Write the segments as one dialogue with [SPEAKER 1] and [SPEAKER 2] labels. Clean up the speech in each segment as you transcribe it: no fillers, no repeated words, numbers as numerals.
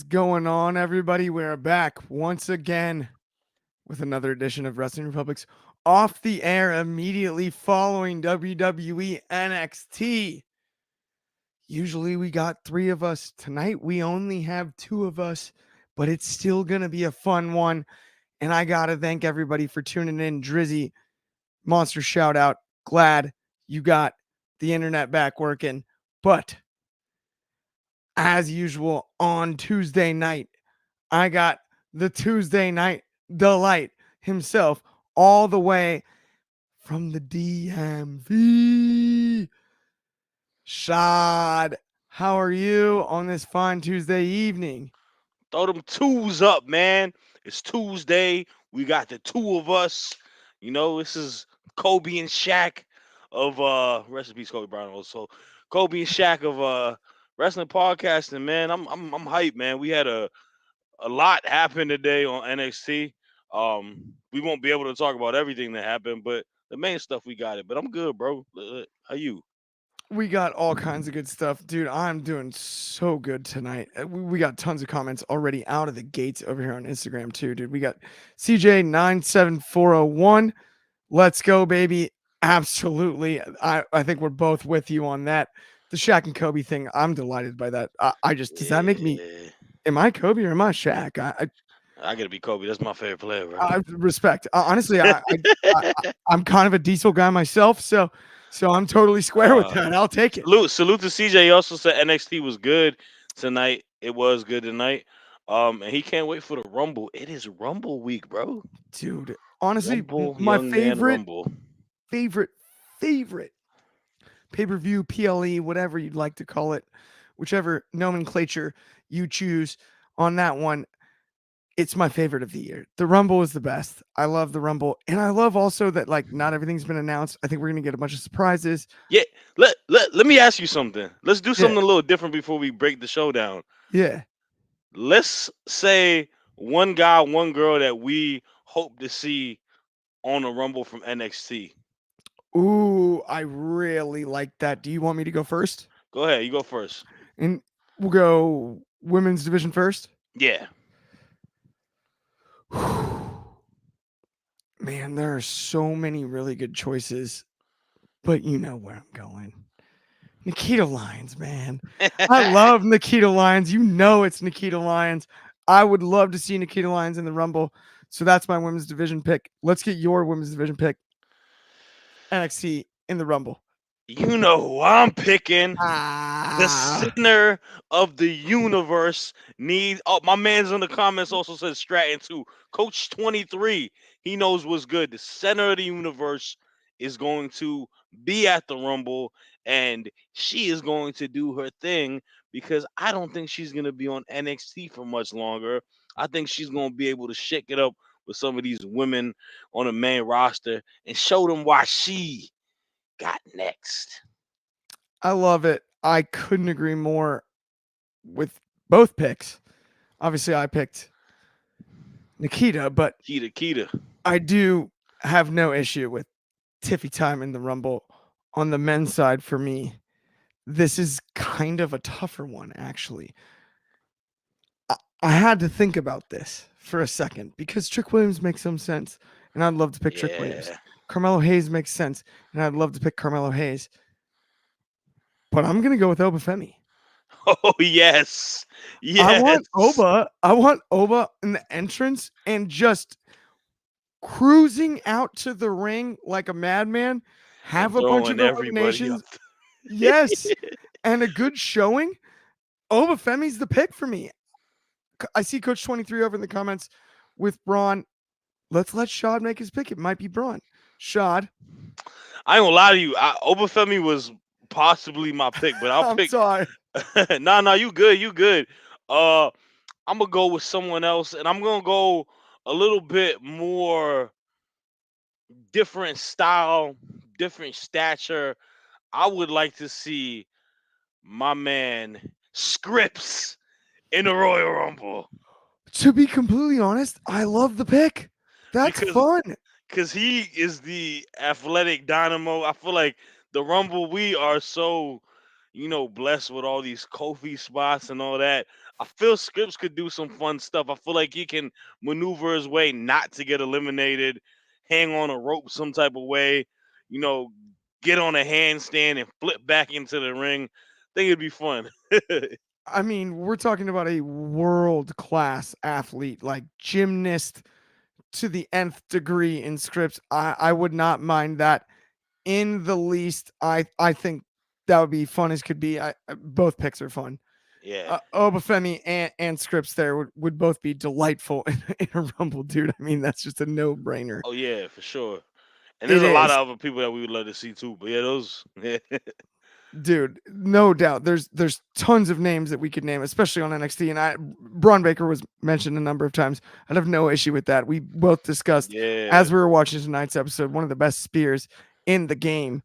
[SPEAKER 1] going on, everybody? We're back once again with another edition of Wrestling Republic's off the air immediately following WWE NXT. Usually we got three of us. Tonight we only have two of us, but it's still going to be a fun one. And I got to thank everybody for tuning in. Dryzzy, monster shout out. Glad you got the internet back working. But as usual, on Tuesday night, I got the Tuesday night delight himself all the way from the DMV. Shad, how are you on this fine Tuesday evening?
[SPEAKER 2] Throw them twos up, man. It's Tuesday. We got the two of us. This is Kobe and Shaq of rest in peace, Kobe Bryant also. Kobe and Shaq of wrestling podcasting, man. I'm hyped, man. We had a lot happen today on NXT. We won't be able to talk about everything that happened, but the main stuff we got it. But I'm good, bro. How you?
[SPEAKER 1] We got all kinds of good stuff. Dude, I'm doing so good tonight. We got tons of comments already out of the gates over here on Instagram, too, dude. We got CJ97401. Let's go, baby. Absolutely. I think we're both with you on that. The Shaq and Kobe thing, I'm delighted by that. I just, does that make me,
[SPEAKER 2] Yeah.
[SPEAKER 1] am I Kobe or am I Shaq?
[SPEAKER 2] I gotta be Kobe. That's my favorite player, bro.
[SPEAKER 1] I respect. Honestly, I'm kind of a diesel guy myself, so I'm totally square with
[SPEAKER 2] uh,
[SPEAKER 1] that. I'll take it.
[SPEAKER 2] salute to CJ. He also said NXT was good tonight. It was good tonight. And he can't wait for the Rumble. It is Rumble week, bro.
[SPEAKER 1] Dude, honestly,
[SPEAKER 2] Rumble,
[SPEAKER 1] my
[SPEAKER 2] young man
[SPEAKER 1] favorite,
[SPEAKER 2] Rumble.
[SPEAKER 1] favorite, favorite pay-per-view, PLE, whatever you'd like to call it, whichever nomenclature you choose on that one. It's my favorite of the year. The Rumble is the best. I love the Rumble. And I love also that like not everything's been announced. I think we're gonna get a bunch of surprises.
[SPEAKER 2] Yeah, let me ask you something. Let's do
[SPEAKER 1] Yeah.
[SPEAKER 2] something a little different before we break the show down.
[SPEAKER 1] Yeah.
[SPEAKER 2] Let's say one guy, one girl that we hope to see on the Rumble from NXT.
[SPEAKER 1] Ooh, I really like that. Do you want me to go first?
[SPEAKER 2] Go ahead, you go first.
[SPEAKER 1] And we'll go women's division first.
[SPEAKER 2] Yeah.
[SPEAKER 1] Man, there are so many really good choices, but you know where I'm going. Nikita Lyons, man. I love Nikita Lyons. You know it's Nikita Lyons. I would love to see Nikita Lyons in the Rumble. So that's my women's division pick. Let's get your women's division pick. NXT in the Rumble.
[SPEAKER 2] You know who I'm picking. The
[SPEAKER 1] Ah,
[SPEAKER 2] center of the universe needs. Oh, my man's in the comments also says Stratton too. Coach 23, he knows what's good. The center of the universe is going to be at the Rumble, and she is going to do her thing because I don't think she's going to be on NXT for much longer. I think she's going to be able to shake it up with some of these women on the main roster and show them why she got next.
[SPEAKER 1] I love it. I couldn't agree more with both picks. Obviously, I picked Nikita, but
[SPEAKER 2] Kita.
[SPEAKER 1] I do have no issue with Tiffy time in the Rumble on the men's side for me. This is kind of a tougher one, actually. I had to think about this for a second because Trick Williams makes some sense, and I'd love to pick Trick Williams.
[SPEAKER 2] Yeah.
[SPEAKER 1] Carmelo Hayes makes sense, and I'd love to pick Carmelo Hayes. But I'm gonna go with Obafemi.
[SPEAKER 2] Oh yes,
[SPEAKER 1] I want
[SPEAKER 2] yes.
[SPEAKER 1] Oba. I want Oba in the entrance and just cruising out to the ring like a madman,
[SPEAKER 2] And
[SPEAKER 1] have a bunch of
[SPEAKER 2] throwing everybody up.
[SPEAKER 1] eliminations. Yes, and a good showing. Obafemi's the pick for me. I see Coach 23 over in the comments with Braun. Let's let Shad make his pick. It might be Braun. Shad,
[SPEAKER 2] I ain't gonna lie to you. Obafemi was possibly my pick, but I'll
[SPEAKER 1] I'm
[SPEAKER 2] pick.
[SPEAKER 1] sorry.
[SPEAKER 2] Nah, you good, you good. Uh, I'm gonna go with someone else, and I'm gonna go a little bit more different style, different stature. I would like to see my man Scripps in the Royal Rumble
[SPEAKER 1] To be completely honest, I love the pick. That's
[SPEAKER 2] because
[SPEAKER 1] fun.
[SPEAKER 2] he is the athletic dynamo. I feel like the Rumble, we are so, blessed with all these Kofi spots and all that. I feel Scripps could do some fun stuff. I feel like he can maneuver his way not to get eliminated, hang on a rope some type of way, you know, get on a handstand and flip back into the ring. I think it'd be fun.
[SPEAKER 1] I mean, we're talking about a world class athlete, like gymnast to the nth degree in Scripps. I would not mind that in the least. I think that would be fun as could be. Both picks are fun.
[SPEAKER 2] Yeah.
[SPEAKER 1] Obafemi and Scripps there would both be delightful in a Rumble, dude. I mean, that's just a no brainer.
[SPEAKER 2] Oh yeah, for sure. And there's
[SPEAKER 1] It
[SPEAKER 2] a lot
[SPEAKER 1] is,
[SPEAKER 2] of other people that we would love to see too. But yeah, those. Yeah.
[SPEAKER 1] dude. No doubt. There's tons of names that we could name, especially on NXT. And Braun Baker was mentioned a number of times. I'd have no issue with that. We both discussed
[SPEAKER 2] Yeah.
[SPEAKER 1] as we were watching tonight's episode one of the best spears in the game.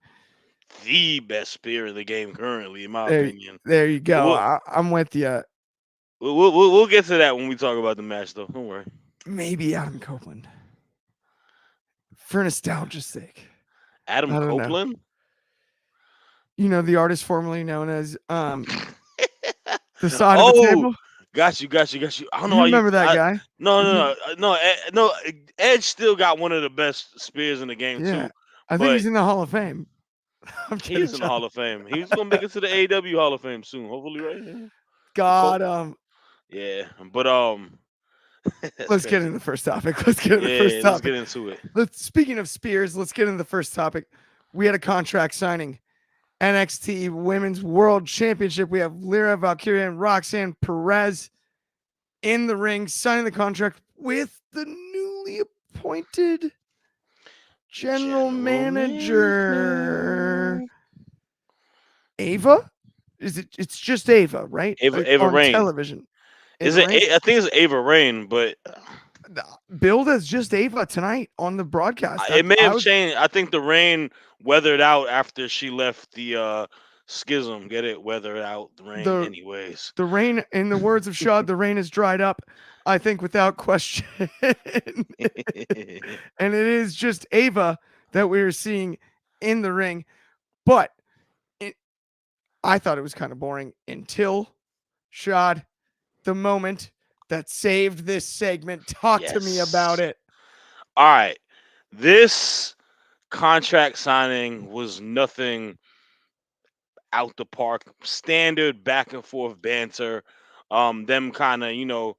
[SPEAKER 2] The best spear in the game currently, in my
[SPEAKER 1] There,
[SPEAKER 2] opinion.
[SPEAKER 1] there you
[SPEAKER 2] But
[SPEAKER 1] go. I'm with you.
[SPEAKER 2] we'll get to that when we talk about the match, though. Don't worry.
[SPEAKER 1] Maybe Adam Copeland for nostalgia's sake.
[SPEAKER 2] Adam
[SPEAKER 1] I don't know.
[SPEAKER 2] Copeland.
[SPEAKER 1] You know, the artist formerly known as the side of the
[SPEAKER 2] Oh,
[SPEAKER 1] table.
[SPEAKER 2] got you. I don't know
[SPEAKER 1] You
[SPEAKER 2] why you.
[SPEAKER 1] remember that guy?
[SPEAKER 2] No, no,
[SPEAKER 1] He,
[SPEAKER 2] no. Edge still got one of the best spears in the game
[SPEAKER 1] yeah,
[SPEAKER 2] too,
[SPEAKER 1] I think
[SPEAKER 2] but
[SPEAKER 1] he's in the Hall of Fame. I'm kidding,
[SPEAKER 2] he's in the
[SPEAKER 1] John.
[SPEAKER 2] Hall of Fame. He's gonna make it to the AEW Hall of Fame soon, hopefully, right? Yeah. The Cope.
[SPEAKER 1] God,
[SPEAKER 2] Yeah, but that's
[SPEAKER 1] let's get into
[SPEAKER 2] crazy.
[SPEAKER 1] the first topic. Let's get into the first
[SPEAKER 2] Yeah, let's get
[SPEAKER 1] topic.
[SPEAKER 2] into it.
[SPEAKER 1] Speaking of spears, let's get into the first topic. We had a contract signing. NXT Women's World Championship. We have Lyra Valkyria and Roxanne Perez in the ring signing the contract with the newly appointed general
[SPEAKER 2] General
[SPEAKER 1] manager
[SPEAKER 2] manager.
[SPEAKER 1] Ava. Is it? It's just Ava, right?
[SPEAKER 2] Ava
[SPEAKER 1] On
[SPEAKER 2] Rain.
[SPEAKER 1] television.
[SPEAKER 2] Is
[SPEAKER 1] Ava
[SPEAKER 2] it?
[SPEAKER 1] Rain.
[SPEAKER 2] I think it's Ava Rain, but
[SPEAKER 1] Billed as just Ava tonight on the broadcast.
[SPEAKER 2] it may
[SPEAKER 1] I
[SPEAKER 2] have
[SPEAKER 1] would
[SPEAKER 2] changed. I think the rain weathered out after she left the schism. Get it? Weathered out the rain,
[SPEAKER 1] the
[SPEAKER 2] anyways.
[SPEAKER 1] the rain. In the words of Shad, the rain has dried up. I think without question, and it is just Ava that we are seeing in the ring. But it, I thought it was kind of boring until Shad, the moment that saved this segment. Talk to me about
[SPEAKER 2] Yes.
[SPEAKER 1] it.
[SPEAKER 2] All right. This contract signing was nothing out the park. Standard back and forth banter. Them kind of,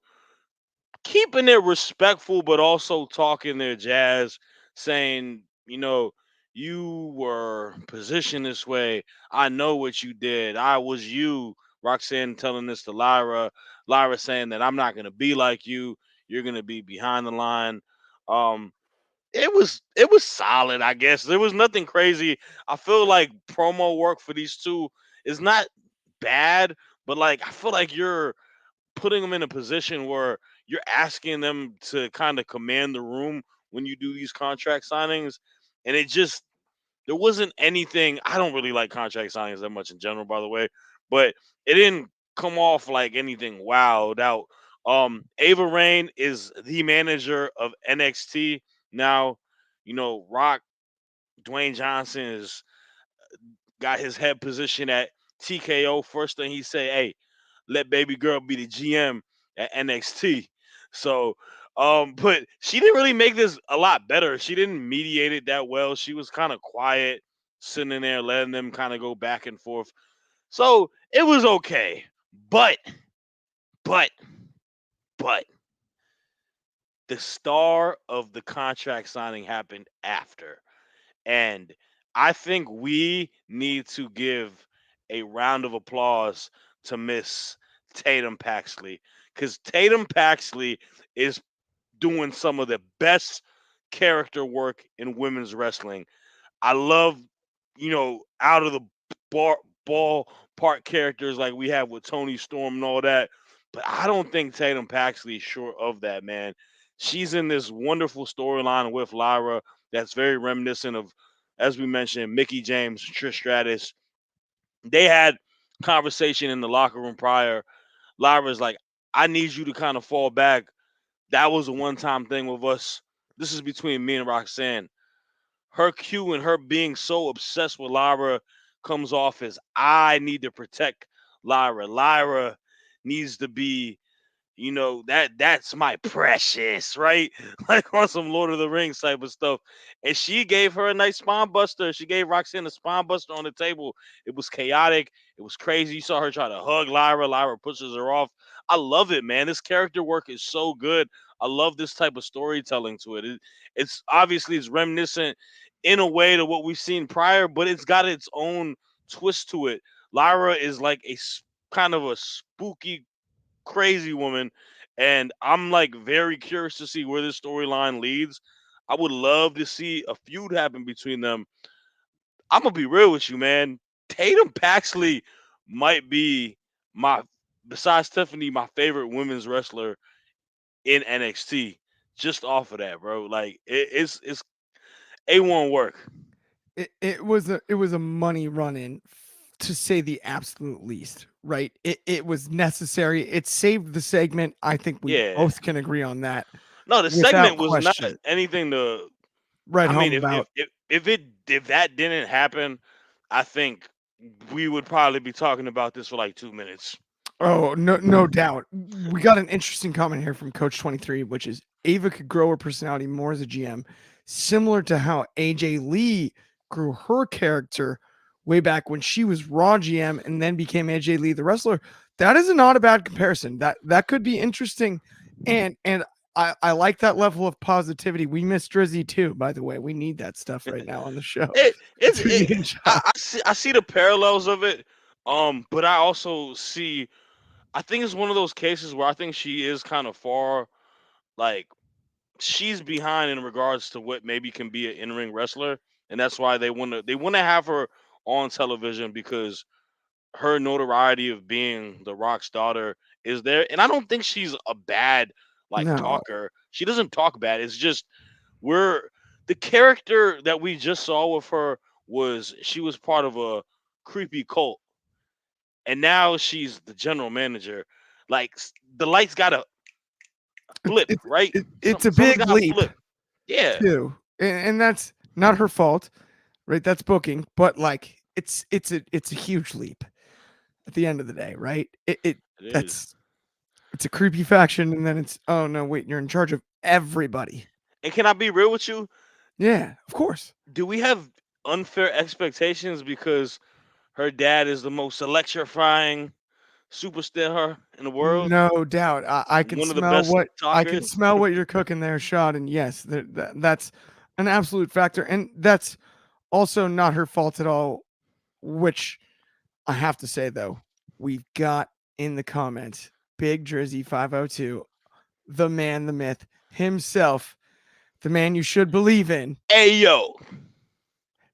[SPEAKER 2] keeping it respectful, but also talking their jazz, saying, you were positioned this way. I know what you did. I was you. Roxanne telling this to Lyra. Lyra saying that I'm not gonna be like you. You're gonna be behind the line. Um, it was solid, I guess. There was nothing crazy. I feel like promo work for these two is not bad, but like I feel like you're putting them in a position where you're asking them to kind of command the room when you do these contract signings, and it just there wasn't anything. I don't really like contract signings that much in general, by the way, but it didn't come off like anything wowed out. Ava Rain is the manager of NXT now. Rock Dwayne Johnson is got his head position at TKO. First thing he say, "Hey, let baby girl be the GM at NXT." So, but she didn't really make this a lot better. She didn't mediate it that well. She was kind of quiet, sitting in there, letting them kind of go back and forth. So it was okay. But, but, but the star of the contract signing happened after. And I think we need to give a round of applause to Miss Tatum Paxley because Tatum Paxley is doing some of the best character work in women's wrestling. I love, out of the bar, ball park characters like we have with Tony Storm and all that. But I don't think Tatum Paxley is short of that, man. She's in this wonderful storyline with Lyra that's very reminiscent of, as we mentioned, Mickey James, Trish Stratus. They had conversation in the locker room prior. Lyra's like, I need you to kind of fall back. That was a one-time thing with us. This is between me and Roxanne. Her cue and her being so obsessed with Lyra comes off as I need to protect Lyra. Lyra needs to be, that's my precious, right? Like on some Lord of the Rings type of stuff. And she gave her a nice spine buster. She gave Roxanne a spine buster on the table. It was chaotic. It was crazy. You saw her try to hug Lyra. Lyra pushes her off. I love it, man. This character work is so good. I love this type of storytelling to it. It's obviously it's reminiscent in a way to what we've seen prior, but it's got its own twist to it. Lyra is like kind of a spooky crazy woman, and I'm like very curious to see where this storyline leads. I would love to see a feud happen between them. I'm gonna be real with you, man. Tatum Paxley might be my, besides Tiffany, my favorite women's wrestler in NXT. Just off of that, bro. Like it's A1 work.
[SPEAKER 1] It was a money run in, to say the absolute least, right? It was necessary. It saved the segment. I think we
[SPEAKER 2] Yeah.
[SPEAKER 1] both can agree on that
[SPEAKER 2] No, the
[SPEAKER 1] without
[SPEAKER 2] segment was not
[SPEAKER 1] question.
[SPEAKER 2] anything to.
[SPEAKER 1] Right
[SPEAKER 2] I
[SPEAKER 1] home
[SPEAKER 2] mean, if if
[SPEAKER 1] about.
[SPEAKER 2] if if it if that didn't happen, I think we would probably be talking about this for like 2 minutes.
[SPEAKER 1] Oh, no doubt. We got an interesting comment here from Coach 23, which is Ava could grow her personality more as a GM, similar to how AJ Lee grew her character way back when she was Raw GM and then became AJ Lee the wrestler. That is not a bad comparison. That could be interesting, and I like that level of positivity. We miss Drizzy too, by the way. We need that stuff right now on the show
[SPEAKER 2] It it's
[SPEAKER 1] between
[SPEAKER 2] it,
[SPEAKER 1] me and Shad.
[SPEAKER 2] I see the parallels of it. But I also see. I think it's one of those cases where I think she is kind of far. Like she's behind in regards to what maybe can be an in-ring wrestler, and that's why they want to have her on television because her notoriety of being the Rock's daughter is there. And I don't think she's a bad like
[SPEAKER 1] No,
[SPEAKER 2] talker. She doesn't talk bad. It's just we're the character that we just saw with her was she was part of a creepy cult, and now she's the general manager. Like the lights gotta
[SPEAKER 1] it's
[SPEAKER 2] flip, right?
[SPEAKER 1] it's a
[SPEAKER 2] Something's
[SPEAKER 1] big
[SPEAKER 2] gotta
[SPEAKER 1] leap
[SPEAKER 2] flip. Yeah,
[SPEAKER 1] too, and that's not her fault, right? That's booking, but like it's a huge leap at the end of the day, right? It
[SPEAKER 2] it is.
[SPEAKER 1] that's it's a creepy faction, and then it's, oh no, wait, you're in charge of everybody.
[SPEAKER 2] And can I be real with you?
[SPEAKER 1] Yeah, of course,
[SPEAKER 2] Do we have unfair expectations because her dad is the most electrifying superstar in the world?
[SPEAKER 1] no doubt. I can
[SPEAKER 2] One of the
[SPEAKER 1] smell
[SPEAKER 2] best
[SPEAKER 1] what
[SPEAKER 2] talkers.
[SPEAKER 1] you're cooking there, Shad, and yes, that's an absolute factor, and that's also not her fault at all. Which I have to say though, we've got in the comments Big Drizzy 502, the man, the myth himself, the man you should believe in,
[SPEAKER 2] Hey yo,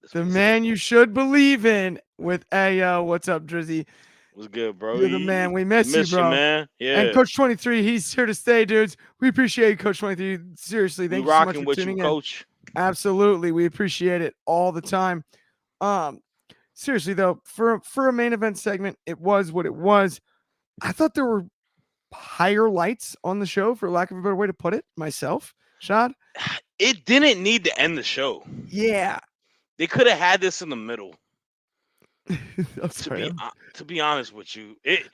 [SPEAKER 2] that's what
[SPEAKER 1] the
[SPEAKER 2] he said.
[SPEAKER 1] man you should believe in. With Ayo, what's up, Drizzy?
[SPEAKER 2] What's good, bro?
[SPEAKER 1] You're the man. We miss you,
[SPEAKER 2] Miss you,
[SPEAKER 1] bro.
[SPEAKER 2] man.
[SPEAKER 1] And
[SPEAKER 2] Yeah,
[SPEAKER 1] Coach 23, he's here to stay, dudes. We appreciate you, Coach 23. Seriously,
[SPEAKER 2] we
[SPEAKER 1] thank you so much
[SPEAKER 2] rocking
[SPEAKER 1] for
[SPEAKER 2] with you,
[SPEAKER 1] tuning in.
[SPEAKER 2] coach.
[SPEAKER 1] Absolutely, we appreciate it all the time. Um, Seriously though, for a main event segment, it was what it was. I thought there were higher lights on the show, for lack of a better way to put it, myself. Shad?
[SPEAKER 2] It didn't need to end the show.
[SPEAKER 1] Yeah.
[SPEAKER 2] They could have had this in the middle.
[SPEAKER 1] I'm
[SPEAKER 2] To
[SPEAKER 1] sorry.
[SPEAKER 2] be to be honest with you, it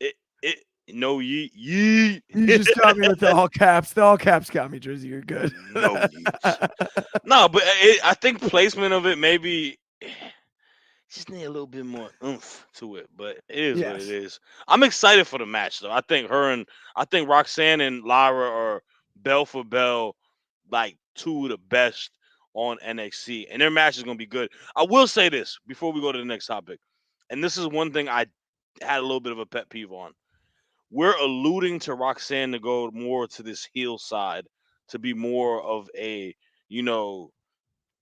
[SPEAKER 2] it no ye
[SPEAKER 1] You just got me with the all caps. The all caps got me, Jersey. You're good.
[SPEAKER 2] no yeets. No, but I think placement of it maybe just need a little bit more oomph to it, but it is what it
[SPEAKER 1] Yes.
[SPEAKER 2] is. I'm excited for the match though. I think Roxanne and Lyra are bell for bell, like two of the best on NXT, and their match is gonna be good. I will say this before we go to the next topic, and this is one thing I had a little bit of a pet peeve on. We're alluding to Roxanne to go more to this heel side, to be more of a, you know,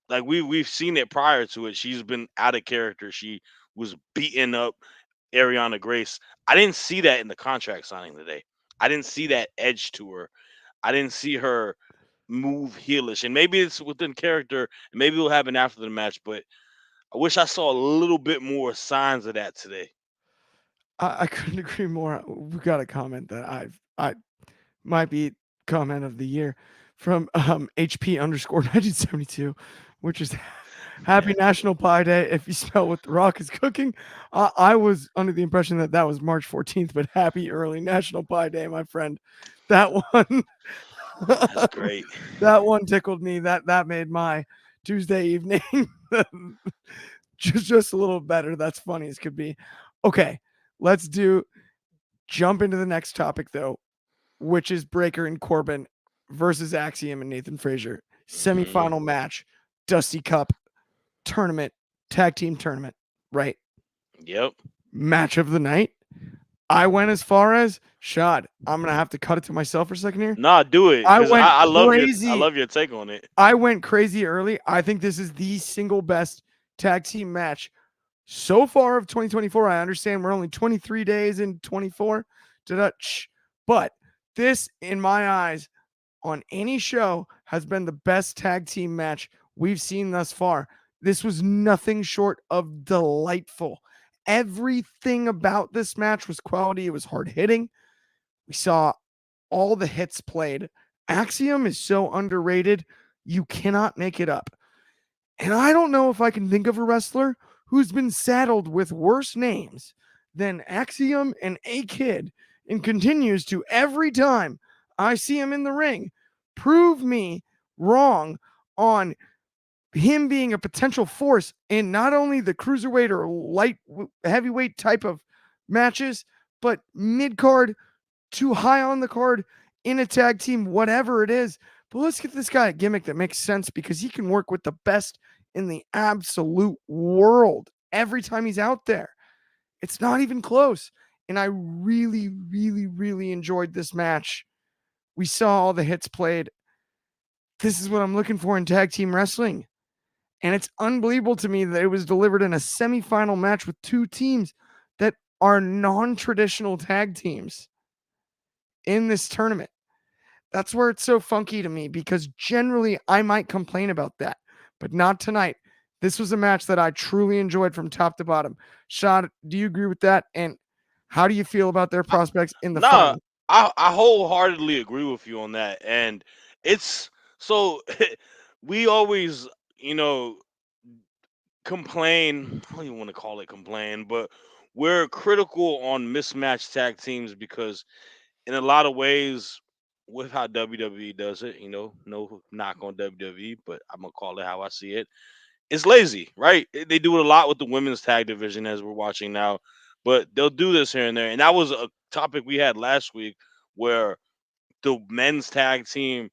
[SPEAKER 2] like we've seen it prior to it. She's been out of character. She was beating up Ariana Grace. I didn't see that in the contract signing today. I didn't see that edge to her. I didn't see her move heelish. And maybe it's within character. And maybe it'll happen after the match. But I wish I saw a little bit more signs of that today.
[SPEAKER 1] I couldn't agree more. We got a comment that I might be comment of the year from HP underscore 1972, which is Happy National Pie Day if you smell what The Rock is cooking. I was under the impression that that was March 14th, but happy early National Pie Day, my friend. That one,
[SPEAKER 2] That's great.
[SPEAKER 1] that one tickled me. That made my Tuesday evening just a little better. That's funny as could be. Okay, let's jump into the next topic though, which is Breaker and Corbin versus Axiom and Nathan Frazier.
[SPEAKER 2] Hmm.
[SPEAKER 1] Semifinal match, Dusty Cup tournament, tag team tournament, right?
[SPEAKER 2] Yep.
[SPEAKER 1] Match of the night. I went as far as Shad. I'm gonna have to cut it to myself for a second here.
[SPEAKER 2] Nah, do it
[SPEAKER 1] I
[SPEAKER 2] because
[SPEAKER 1] went
[SPEAKER 2] I
[SPEAKER 1] crazy.
[SPEAKER 2] love your take on it.
[SPEAKER 1] I went crazy early. I think this is the single best tag team match so far of 2024. I understand we're only 23 days in 24, but this, in my eyes, on any show has been the best tag team match we've seen thus far. This was nothing short of delightful. Everything about this match was quality. It was hard hitting. We saw all the hits played. Axiom is so underrated. You cannot make it up. And I don't know if I can think of a wrestler who's been saddled with worse names than Axiom and A Kid and continues to every time I see him in the ring prove me wrong on him being a potential force in not only the cruiserweight or light heavyweight type of matches, but mid card too high on the card in a tag team, whatever it is. But let's get this guy a gimmick that makes sense because he can work with the best in the absolute world every time he's out there. It's not even close. And I really, really, really enjoyed this match. We saw all the hits played. This is what I'm looking for in tag team wrestling. And it's unbelievable to me that it was delivered in a semifinal match with two teams that are non traditional tag teams in this tournament. That's where it's so funky to me because generally I might complain about that, but not tonight. This was a match that I truly enjoyed from top to bottom. Shad, do you agree with that? And how do you feel about their prospects in the
[SPEAKER 2] Nah,
[SPEAKER 1] final?
[SPEAKER 2] I wholeheartedly agree with you on that. And it's so we always, you know, complain. I don't even want to call it complain, but we're critical on mismatched tag teams because in a lot of ways, with how WWE does it, no knock on WWE, but I'm gonna call it how I see it. It's lazy, right? They do it a lot with the women's tag division as we're watching now, but they'll do this here and there. And that was a topic we had last week where the men's tag team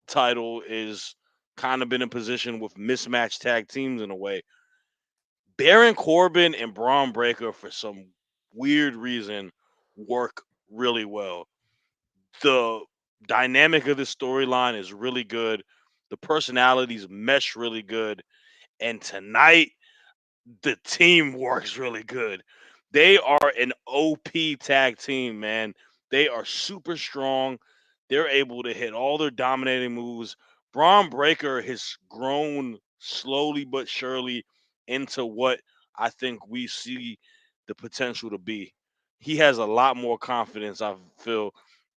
[SPEAKER 2] title is kind of been in position with mismatched tag teams in a way. Baron Corbin and Braun Breaker, for some weird reason, work really well. The dynamic of the storyline is really good. The personalities mesh really good. And tonight, the team works really good. They are an OP tag team, man. They are super strong. They're able to hit all their dominating moves. Braun Breaker has grown slowly but surely into what I think we see the potential to be. He has a lot more confidence, I feel,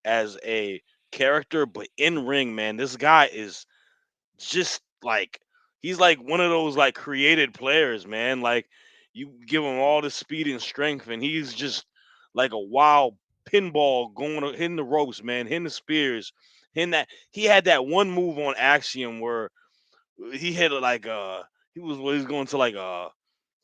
[SPEAKER 2] as a character, but in ring, man, this guy is just like he's like one of those like created players, man. Like you give him all the speed and strength, and he's just like a wild pinball hitting the ropes, man, hitting the spears, hitting that. He had that one move on Axiom where he hit it like he was going to like a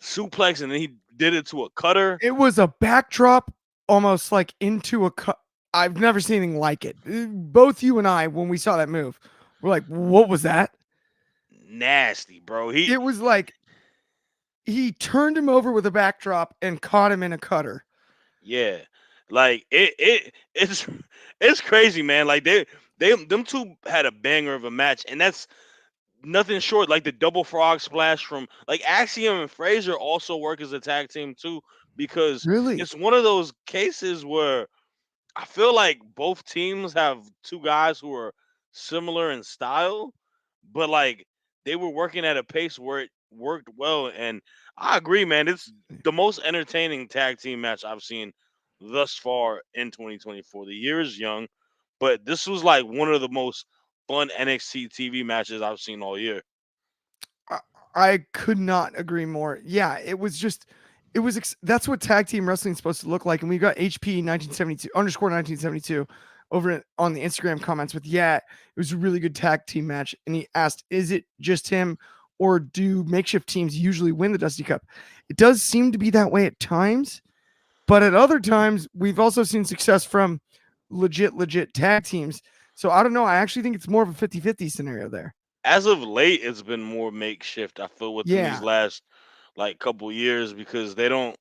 [SPEAKER 2] suplex, and then he did it to a cutter.
[SPEAKER 1] It was a backdrop almost like into a cut. I've never seen anything like it. Both you and I, when we saw that move, we're like, what was that?
[SPEAKER 2] Nasty, bro.
[SPEAKER 1] It was like he turned him over with a backdrop and caught him in a cutter.
[SPEAKER 2] Yeah, like it's it's crazy, man. Like they them two had a banger of a match, and that's nothing short like the double frog splash from like Axiom and Fraser also work as a tag team too because
[SPEAKER 1] Really?
[SPEAKER 2] it's one of those cases where I feel like both teams have two guys who are similar in style, but like they were working at a pace where it worked well. And I agree, man. It's the most entertaining tag team match I've seen thus far in 2024. The year is young, but this was like one of the most fun NXT TV matches I've seen all year.
[SPEAKER 1] I could not agree more. Yeah, it was just, that's what tag team wrestling is supposed to look like. And we got HP 1972 underscore 1972 over on the Instagram comments with, yeah, it was a really good tag team match. And he asked, is it just him or do makeshift teams usually win the Dusty Cup? It does seem to be that way at times, but at other times, we've also seen success from legit tag teams. So I don't know. I actually think it's more of a 50-50 scenario there.
[SPEAKER 2] As of late, it's been more makeshift. I feel within these
[SPEAKER 1] Yeah.
[SPEAKER 2] last like couple years because they don't.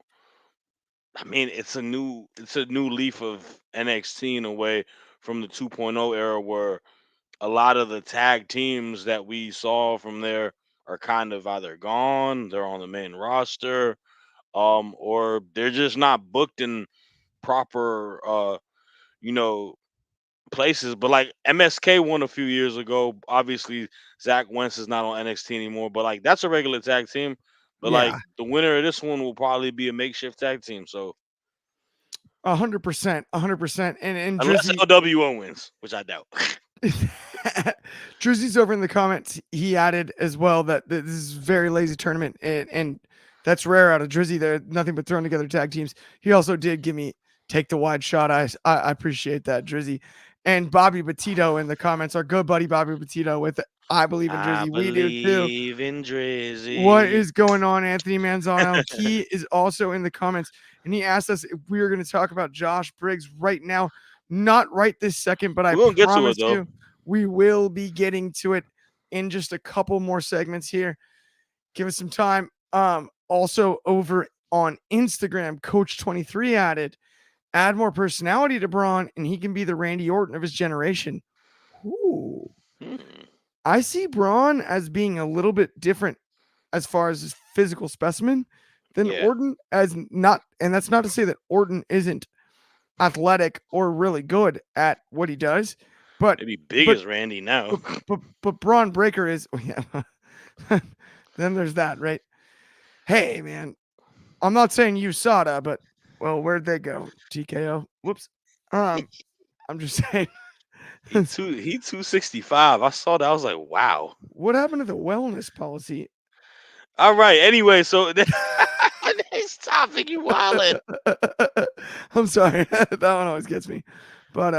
[SPEAKER 2] I mean, it's a new leaf of NXT in a way from the 2.0 era where a lot of the tag teams that we saw from there are kind of either gone, they're on the main roster, or they're just not booked in proper, you know, places. But like MSK won a few years ago. Obviously, Zach Wentz is not on NXT anymore, but like that's a regular tag team. But like
[SPEAKER 1] Yeah.
[SPEAKER 2] the winner of this one will probably be a makeshift tag team. So
[SPEAKER 1] 100%, 100%. And
[SPEAKER 2] unless
[SPEAKER 1] Drizzy,
[SPEAKER 2] LWO wins, which I doubt.
[SPEAKER 1] Drizzy's over in the comments. He added as well that this is a very lazy tournament, and that's rare out of Drizzy. They're nothing but throwing together tag teams. He also did give me take the wide shot. I appreciate that, Drizzy. And Bobby Petito in the comments, our good buddy Bobby Petito with I believe in
[SPEAKER 2] I
[SPEAKER 1] Drizzy. We do too.
[SPEAKER 2] believe in
[SPEAKER 1] What
[SPEAKER 2] Drizzy.
[SPEAKER 1] is going on, Anthony Manzano? He is also in the comments, and he asked us if we are going to talk about Josh Briggs right now. Not right this second, but I
[SPEAKER 2] We're gonna get to it
[SPEAKER 1] promise
[SPEAKER 2] though.
[SPEAKER 1] you we will be getting to it in just a couple more segments here. Give us some time. Also over on Instagram, Coach23 add more personality to Braun, and he can be the Randy Orton of his generation. Ooh.
[SPEAKER 2] Hmm.
[SPEAKER 1] I see Braun as being a little bit different as far as his physical specimen than
[SPEAKER 2] Yeah,
[SPEAKER 1] Orton, as not, and that's not to say that Orton isn't athletic or really good at what he does, but
[SPEAKER 2] maybe big
[SPEAKER 1] but
[SPEAKER 2] as Randy now.
[SPEAKER 1] but Braun Breaker is, oh, yeah. Then there's that, right? Hey man, I'm not saying USADA, but well, where'd they go? TKO. Whoops. Um, I'm just saying.
[SPEAKER 2] He 265. I saw that. I was like, wow.
[SPEAKER 1] What happened to the wellness policy?
[SPEAKER 2] All right. Anyway, so next topic, you wildin'.
[SPEAKER 1] I'm sorry. That one always gets me. But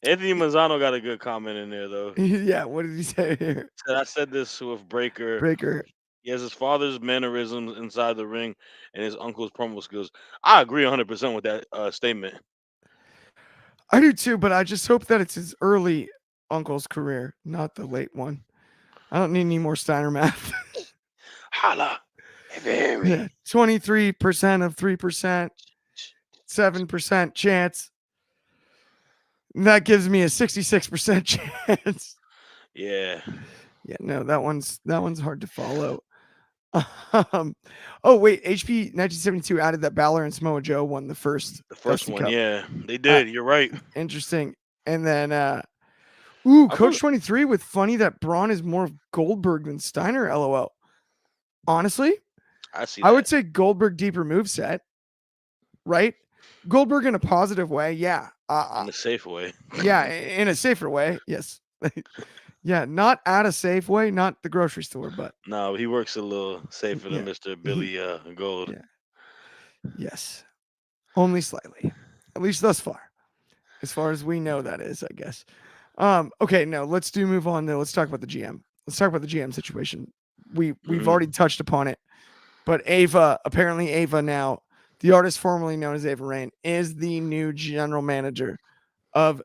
[SPEAKER 2] Anthony Mazzano got a good comment in there though.
[SPEAKER 1] yeah, what did he say here?
[SPEAKER 2] Said I said this with Breaker.
[SPEAKER 1] Breaker.
[SPEAKER 2] He has his father's mannerisms inside the ring and his uncle's promo skills. I agree 100% with that statement.
[SPEAKER 1] I do too, but I just hope that it's his early uncle's career, not the late one. I don't need any more Steiner math.
[SPEAKER 2] Holla.
[SPEAKER 1] Yeah.
[SPEAKER 2] Very.
[SPEAKER 1] 23% of 3%, 7% chance. That gives me a 66% chance.
[SPEAKER 2] Yeah.
[SPEAKER 1] Yeah, no, that one's hard to follow. Um, oh wait, HP 1972 added that Balor and Samoa Joe won the first
[SPEAKER 2] The first
[SPEAKER 1] Dusty
[SPEAKER 2] one,
[SPEAKER 1] Cup.
[SPEAKER 2] yeah. They
[SPEAKER 1] Uh,
[SPEAKER 2] did. You're right.
[SPEAKER 1] Interesting. And then
[SPEAKER 2] I
[SPEAKER 1] Coach
[SPEAKER 2] feel
[SPEAKER 1] 23 with funny that Braun is more of Goldberg than Steiner, LOL. Honestly,
[SPEAKER 2] I see
[SPEAKER 1] I would
[SPEAKER 2] that
[SPEAKER 1] say Goldberg deeper move set, right? Goldberg in a positive way, yeah.
[SPEAKER 2] in a safe way.
[SPEAKER 1] Yeah, in a safer way, yes. Yeah, not at a safe way, not the grocery store, but
[SPEAKER 2] No, he works a little safer than
[SPEAKER 1] yeah,
[SPEAKER 2] Mr.
[SPEAKER 1] he,
[SPEAKER 2] Billy Gold.
[SPEAKER 1] yeah, yes, only slightly, at least thus far as we know, that is, I guess. Okay, no, let's move on though. Let's talk about the GM. Let's talk about the GM situation. We've already
[SPEAKER 2] Hmm.
[SPEAKER 1] touched upon it, but apparently Ava now, the artist formerly known as Ava Rain, is the new general manager of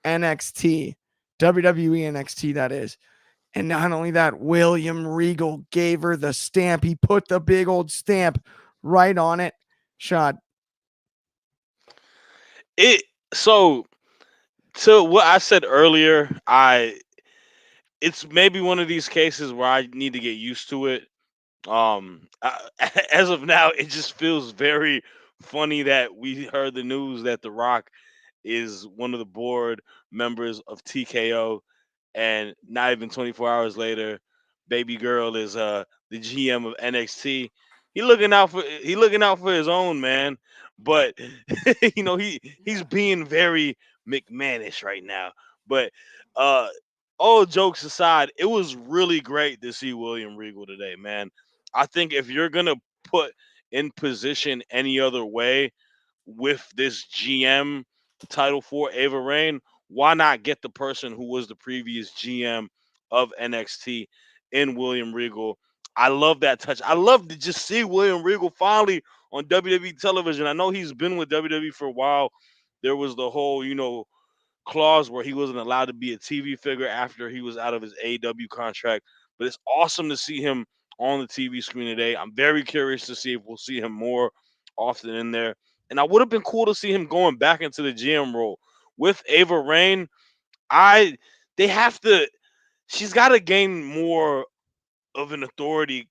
[SPEAKER 1] NXT, WWE NXT, that is. And not only that, William Regal gave her the stamp. He put the big old stamp right on it. Shot.
[SPEAKER 2] It so to what I said earlier, I it's maybe one of these cases where I need to get used to it. As of now, it just feels very funny that we heard the news that The Rock is one of the board members of TKO, and not even 24 hours later, Baby Girl is the GM of NXT. He looking out for his own man, but he's being very McMahonish right now. But uh all jokes aside, it was really great to see William Regal today, man. I think if you're gonna put in position any other way with this GM title for Ava Rain, why not get the person who was the previous GM of NXT in William Regal? I love that touch. I love to just see William Regal finally on WWE television. I know he's been with WWE for a while. There was the whole, clause where he wasn't allowed to be a TV figure after he was out of his AEW contract. But it's awesome to see him on the TV screen today. I'm very curious to see if we'll see him more often in there. And I would have been cool to see him going back into the GM role with Ava Rain. I they have to. She's got to gain more of an authority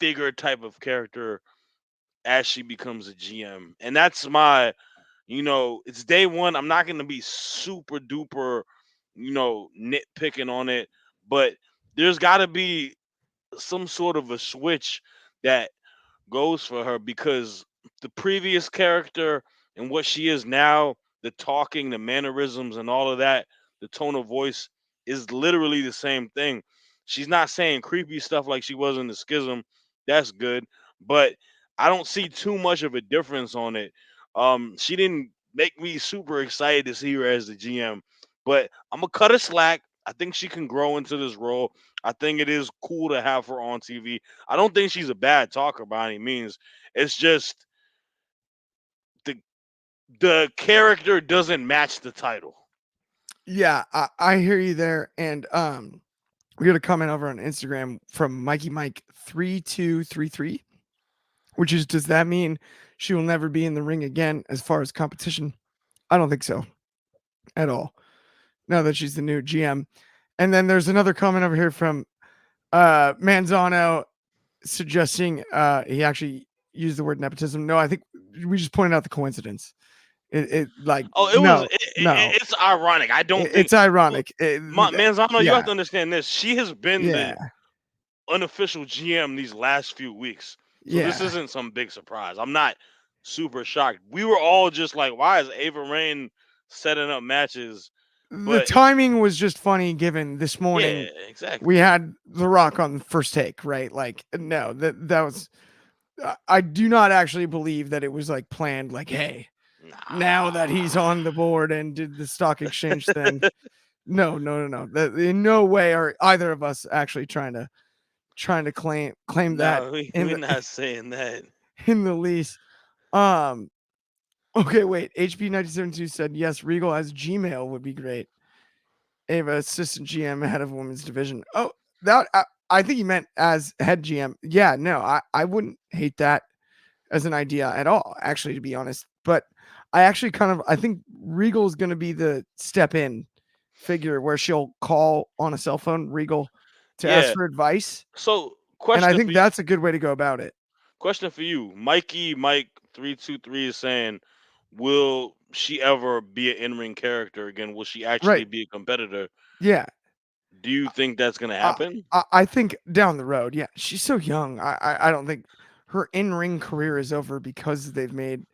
[SPEAKER 2] figure type of character as she becomes a GM, and that's my it's day one. I'm not going to be super duper, nitpicking on it, but there's got to be some sort of a switch that goes for her because the previous character and what she is now, the talking, the mannerisms, and all of that, the tone of voice is literally the same thing. She's not saying creepy stuff like she was in the schism. That's good. But I don't see too much of a difference on it. She didn't make me super excited to see her as the GM, but I'm gonna cut her slack. I think she can grow into this role. I think it is cool to have her on TV. I don't think she's a bad talker by any means. It's just the the character doesn't match the title.
[SPEAKER 1] Yeah, I hear you there. And we got a comment over on Instagram from Mikey Mike 3233, which is, does that mean she will never be in the ring again as far as competition? I don't think so at all. Now that she's the new GM. And then there's another comment over here from Manzano suggesting he actually used the word nepotism. No, I think we just pointed out the coincidence. It like
[SPEAKER 2] Oh,
[SPEAKER 1] no, no.
[SPEAKER 2] it's ironic. I don't think
[SPEAKER 1] It's ironic.
[SPEAKER 2] Manzano, you have
[SPEAKER 1] Yeah,
[SPEAKER 2] to understand this. She has been
[SPEAKER 1] yeah,
[SPEAKER 2] the unofficial GM these last few weeks. So this
[SPEAKER 1] yeah.
[SPEAKER 2] isn't some big surprise. I'm not super shocked. We were all just like, why is Ava Rain setting up matches?
[SPEAKER 1] The
[SPEAKER 2] But
[SPEAKER 1] timing was just funny given this
[SPEAKER 2] yeah,
[SPEAKER 1] morning we
[SPEAKER 2] exactly.
[SPEAKER 1] had The Rock on the first take, right? Like, no, that was. I do not actually believe that it was like planned. Like, hey, now that he's
[SPEAKER 2] Nah.
[SPEAKER 1] on the board and did the stock exchange thing, no, no, no, no. That in no way are either of us actually trying to claim that
[SPEAKER 2] No, we,
[SPEAKER 1] in
[SPEAKER 2] we're
[SPEAKER 1] the
[SPEAKER 2] not saying that.
[SPEAKER 1] in the lease. Um. Okay, wait. HP 972 said yes. Regal as Gmail would be great. Ava, assistant GM, head of women's division. Oh, that I think you meant as head GM. Yeah, no, I wouldn't hate that as an idea at all, actually, to be honest. But I actually I think Regal is going to be the step in figure where she'll call on a cell phone, Regal, to ask
[SPEAKER 2] Yeah.
[SPEAKER 1] for advice.
[SPEAKER 2] So
[SPEAKER 1] And I think that's a good way to go about it.
[SPEAKER 2] question for you. Mikey Mike 323 is saying, will she ever be an in-ring character again? Will she actually
[SPEAKER 1] Right.
[SPEAKER 2] be a competitor?
[SPEAKER 1] Yeah.
[SPEAKER 2] Do you think that's gonna
[SPEAKER 1] I,
[SPEAKER 2] happen?
[SPEAKER 1] I think down the road, yeah, she's so young. I don't think her in ring career is over because they've made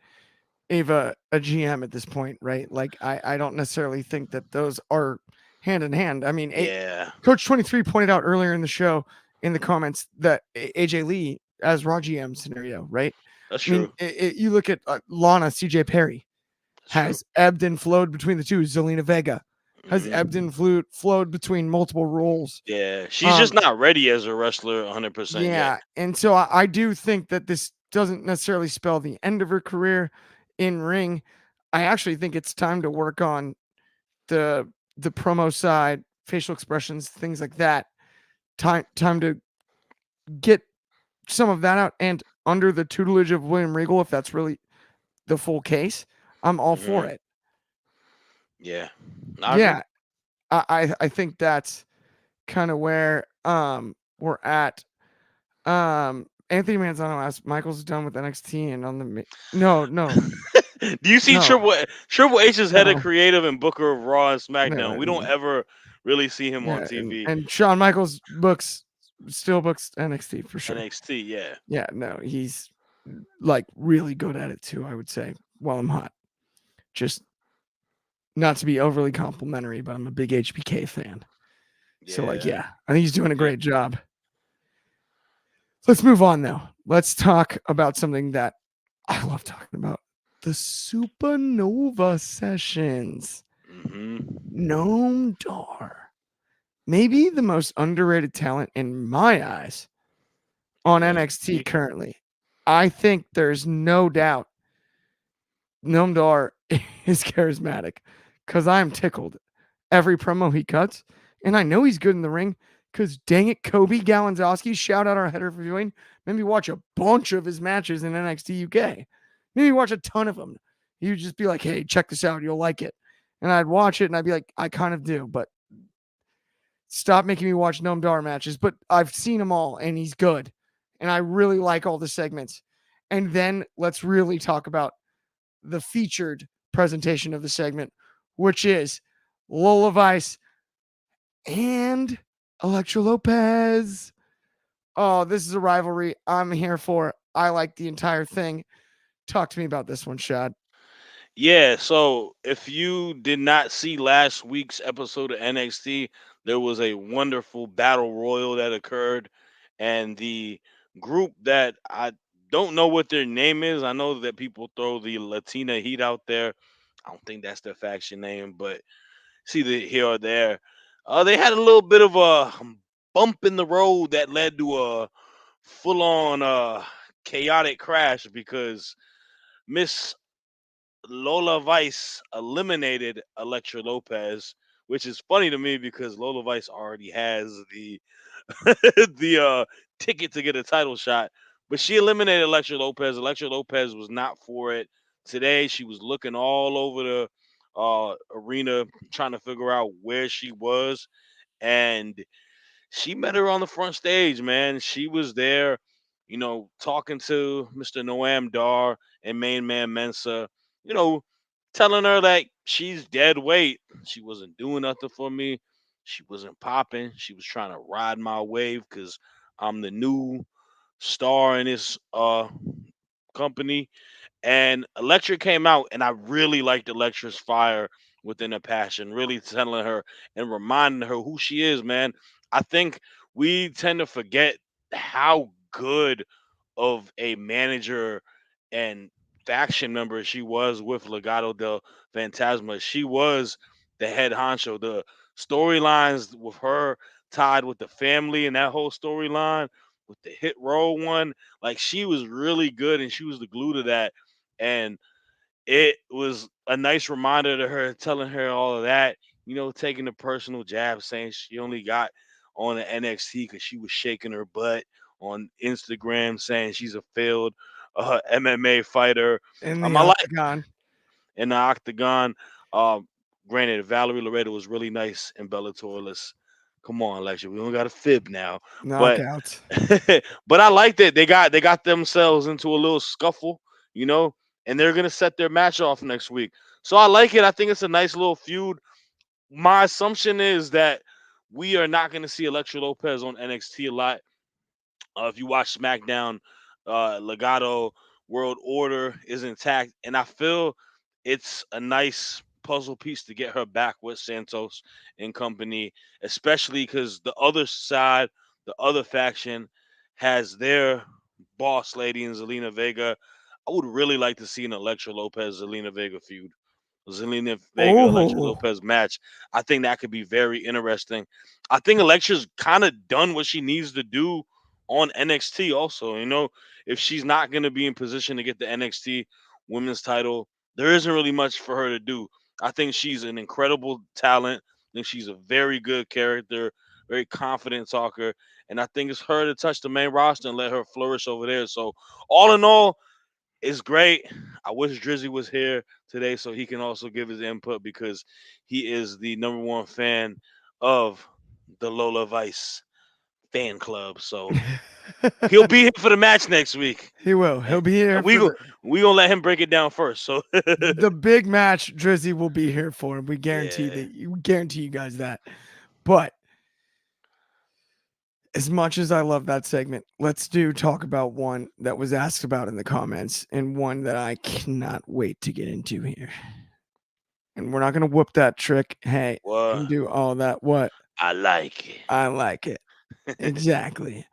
[SPEAKER 1] Ava a GM at this point, right? Like I don't necessarily think that those are hand in hand. I mean,
[SPEAKER 2] Yeah,
[SPEAKER 1] Coach 23 pointed out earlier in the show in the comments that AJ Lee as Raw GM scenario, right?
[SPEAKER 2] that's
[SPEAKER 1] I mean,
[SPEAKER 2] true.
[SPEAKER 1] you look at Lana, CJ Perry
[SPEAKER 2] That's true.
[SPEAKER 1] has ebbed and flowed between the two. Zelina Vega has
[SPEAKER 2] Hmm.
[SPEAKER 1] ebbed and flowed between multiple roles.
[SPEAKER 2] Yeah, she's just
[SPEAKER 1] Um,
[SPEAKER 2] not ready as a wrestler 100% yet.
[SPEAKER 1] yeah, and so I do think that this doesn't necessarily spell the end of her career in ring. I actually think it's time to work on the promo side, facial expressions, things like that. Time to get some of that out, and under the tutelage of William Regal, if that's really the full case, I'm all for
[SPEAKER 2] Hmm.
[SPEAKER 1] it.
[SPEAKER 2] Yeah, I agree.
[SPEAKER 1] Yeah, I think that's kind of where we're at. Anthony Manzano asked, Michael's done with NXT and on the no,
[SPEAKER 2] Do you see
[SPEAKER 1] no,
[SPEAKER 2] Triple H is head of
[SPEAKER 1] no,
[SPEAKER 2] creative and Booker of Raw and
[SPEAKER 1] no,
[SPEAKER 2] SmackDown? We don't ever really see him on
[SPEAKER 1] yeah,
[SPEAKER 2] TV.
[SPEAKER 1] and Shawn Michaels still books NXT for sure.
[SPEAKER 2] NXT, yeah.
[SPEAKER 1] Yeah, no, he's like really good at it too, I would say, while I'm hot. Just not to be overly complimentary, but I'm a big HBK fan. So, like,
[SPEAKER 2] Yeah.
[SPEAKER 1] yeah, I think he's doing a
[SPEAKER 2] Yeah.
[SPEAKER 1] great job. Let's move on though. Let's talk about something that I love talking about: the Supernova sessions.
[SPEAKER 2] Hmm.
[SPEAKER 1] Noam Dar, maybe the most underrated talent in my eyes on
[SPEAKER 2] In
[SPEAKER 1] NXT
[SPEAKER 2] NXT.
[SPEAKER 1] currently. I think there's no doubt Noam Dar is charismatic because I'm tickled every promo he cuts. And I know he's good in the ring because dang it, Kobe Galanzowski, shout out our header for viewing. Made me watch a bunch of his matches in NXT UK. Made me watch a ton of them. He would just be like, hey, check this out. You'll like it. And I'd watch it and I'd be like, I kind of do, but stop making me watch Noam Dar matches. But I've seen them all and he's good. And I really like all the segments. And then let's really talk about the featured presentation of the segment, which is Lola Vice and Electra Lopez. Oh, this is a rivalry I'm here for. I like the entire thing. Talk to me about this one, Shad.
[SPEAKER 2] Yeah, so if you did not see last week's episode of NXT, there was a wonderful battle royal that occurred, and the group that I don't know what their name is. I know that people throw the Latina Heat out there. I don't think that's their faction name, but see the here or there. They had a little bit of a bump in the road that led to a full-on chaotic crash because Miss Lola Vice eliminated Electra Lopez, which is funny to me because Lola Vice already has the the ticket to get a title shot. But she eliminated Electra Lopez. Electra Lopez was not for it today. She was looking all over the arena trying to figure out where she was, and she met her on the front stage, man. She was there, talking to Mr. Noam Dar and Main Man Mensa, you know, telling her that she's dead weight. She wasn't doing nothing for me. She wasn't popping. She was trying to ride my wave because I'm the new star in this company. And Electra came out, and I really liked Electra's fire within her passion, really telling her and reminding her who she is, man. I think we tend to forget how good of a manager and faction member she was with Legado del Fantasma. She was the head honcho. The storylines with her tied with the family and that whole storyline with the hit roll one, like she was really good and she was the glue to that. And it was a nice reminder to her, telling her all of that, taking the personal jab, saying she only got on the NXT because she was shaking her butt on Instagram, saying she's a failed MMA fighter.
[SPEAKER 1] In the
[SPEAKER 2] I like
[SPEAKER 1] octagon.
[SPEAKER 2] in the octagon. Um, Granted, Valerie Loretto was really nice in Bellator. Let's come on, Alexa. We don't got a fib now, but
[SPEAKER 1] Knockout.
[SPEAKER 2] but I like that they got themselves into a little scuffle, you know, and they're gonna set their match off next week. So I like it. I think it's a nice little feud. My assumption is that we are not gonna see Electra Lopez on NXT a lot. If you watch SmackDown, Legato World Order is intact, and I feel it's a nice puzzle piece to get her back with Santos and company, especially because the other side, the other faction, has their boss lady in Zelina Vega. I would really like to see an Electra Lopez Zelina Vega feud. Zelina Vega Electra
[SPEAKER 1] Oh,
[SPEAKER 2] Lopez match. I think that could be very interesting. I think Electra's kind of done what she needs to do on NXT also. If she's not going to be in position to get the NXT women's title, there isn't really much for her to do. I think she's an incredible talent. I think she's a very good character, very confident talker. And I think it's her to touch the main roster and let her flourish over there. So, all in all, it's great. I wish Drizzy was here today so he can also give his input because he is the number one fan of the Lola Vice fan club. So he'll be here for the match next week.
[SPEAKER 1] he will.
[SPEAKER 2] And
[SPEAKER 1] He'll be here
[SPEAKER 2] we
[SPEAKER 1] for
[SPEAKER 2] go we gonna let him break it down first. So
[SPEAKER 1] the big match. Drizzy will be here for. We guarantee
[SPEAKER 2] yeah.
[SPEAKER 1] that. We guarantee you guys that. But as much as I love that segment, let's do talk about one that was asked about in the comments and one that I cannot wait to get into here. And we're not gonna whoop that trick. Hey,
[SPEAKER 2] Well,
[SPEAKER 1] and do all that. What?
[SPEAKER 2] I like
[SPEAKER 1] I like it.
[SPEAKER 2] it.
[SPEAKER 1] Exactly.